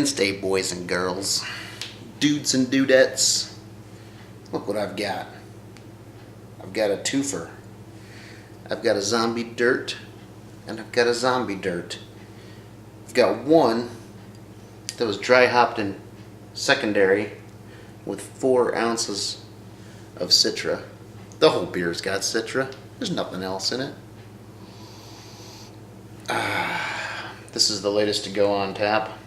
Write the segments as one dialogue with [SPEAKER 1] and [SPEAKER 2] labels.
[SPEAKER 1] Wednesday, boys and girls, dudes and dudettes. Look what I've got. I've got a twofer. I've got a zombie dirt, and I've got a zombie dirt. I've got one that was dry hopped in secondary with 4 ounces of Citra. The whole beer's got Citra. There's nothing else in it. This is the latest to go on tap.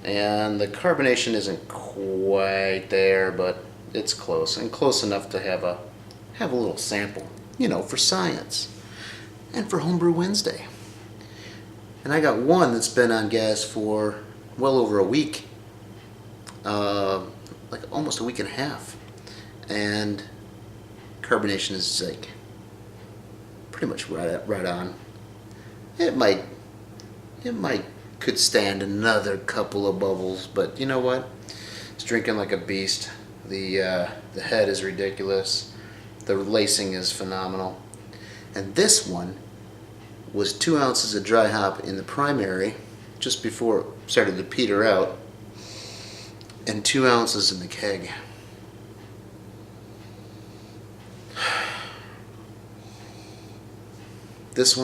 [SPEAKER 1] And the carbonation isn't quite there, but it's close, and close enough to have a little sample, you know, for science and for Homebrew Wednesday. And I got one that's been on gas for well over a week, like almost a week and a half, and carbonation is like pretty much right on. It might could stand another couple of bubbles, but you know what? It's drinking like a beast. The head is ridiculous. The lacing is phenomenal. And this one was 2 ounces of dry hop in the primary just before it started to peter out, and 2 ounces in the keg. This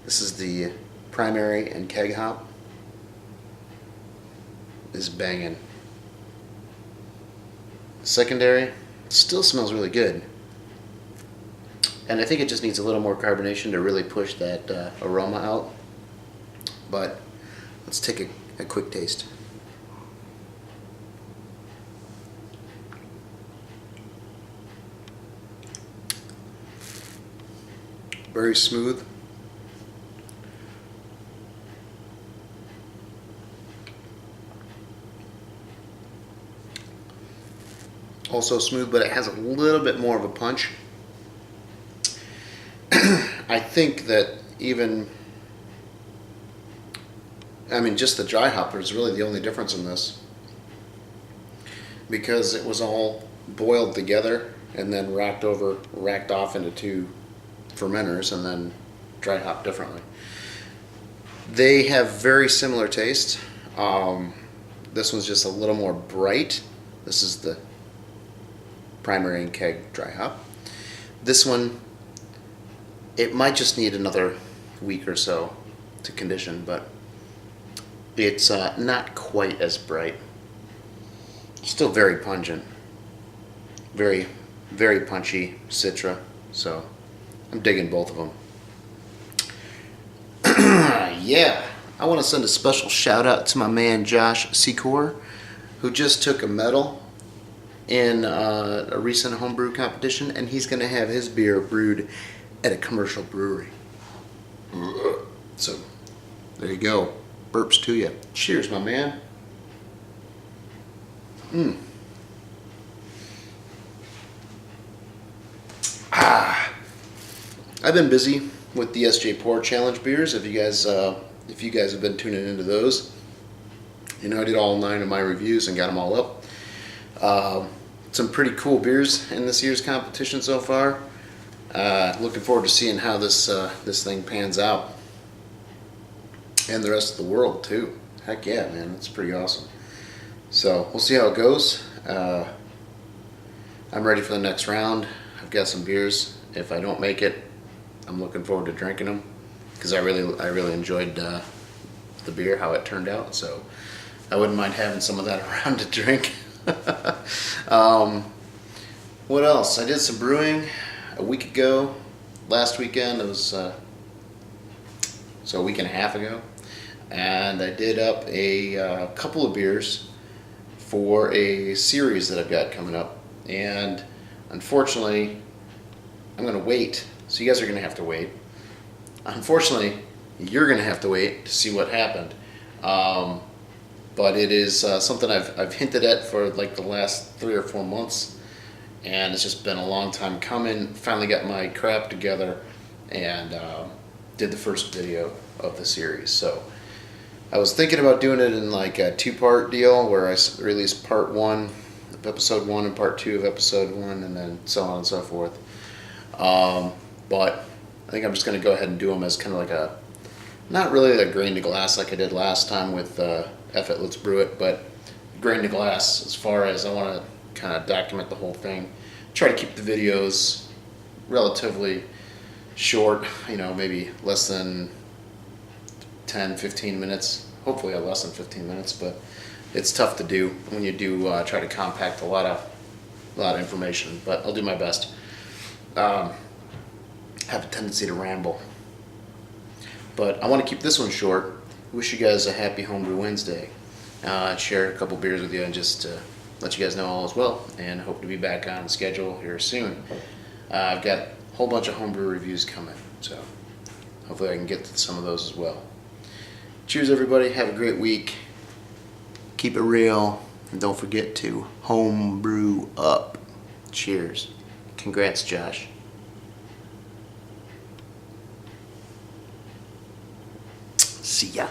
[SPEAKER 1] is the primary and keg hop, is banging. Secondary still smells really good, and I think it just needs a little more carbonation to really push that aroma out. But let's take a quick taste. Very smooth. Also smooth, but it has a little bit more of a punch. I think that just the dry hopper is really the only difference in this, because it was all boiled together and then racked off into 2 fermenters and then dry hopped differently. They have very similar taste. This one's just a little more bright. This is the primary and keg dry hop. This one, it might just need another week or so to condition, but it's not quite as bright. Still very pungent, very, very punchy Citra. So I'm digging both of them. Yeah, I want to send a special shout out to my man Josh Secor, who just took a medal in a recent homebrew competition, and he's going to have his beer brewed at a commercial brewery. So there you go. Burps to you. Cheers, my man. I've been busy with the SJ Pour Challenge beers. If you guys have been tuning into those, you know I did all 9 of my reviews and got them all up. Some pretty cool beers in this year's competition so far. Looking forward to seeing how this thing pans out, and the rest of the world too. Heck yeah, man, that's pretty awesome. So we'll see how it goes. I'm ready for the next round. I've got some beers. If I don't make it, I'm looking forward to drinking them, because I really enjoyed the beer, how it turned out. So I wouldn't mind having some of that around to drink. What else? I did some brewing a week ago. Last weekend, it was so a week and a half ago, and I did up a couple of beers for a series that I've got coming up. And unfortunately, I'm going to wait. So you guys are going to have to wait. Unfortunately, you're going to have to wait to see what happened. But it is something I've hinted at for like the last 3 or 4 months, and it's just been a long time coming. Finally got my crap together and did the first video of the series. So I was thinking about doing it in like a 2-part deal, where I release part 1 of episode 1 and part 2 of episode 1, and then so on and so forth. But I think I'm just going to go ahead and do them as kind of like not really a grain to glass like I did last time with F It, Let's Brew It, but grain to glass as far as I want to kind of document the whole thing. Try to keep the videos relatively short, you know, maybe less than 10-15 minutes, hopefully less than 15 minutes, but it's tough to do when you do try to compact a lot of information, but I'll do my best. Have a tendency to ramble, but I want to keep this one short. Wish you guys a happy Homebrew Wednesday. Share a couple beers with you and just let you guys know all is well, and hope to be back on schedule here soon. I've got a whole bunch of homebrew reviews coming, so hopefully I can get to some of those as well. Cheers, everybody. Have a great week. Keep it real, and don't forget to homebrew up. Cheers. Congrats, Josh. See ya.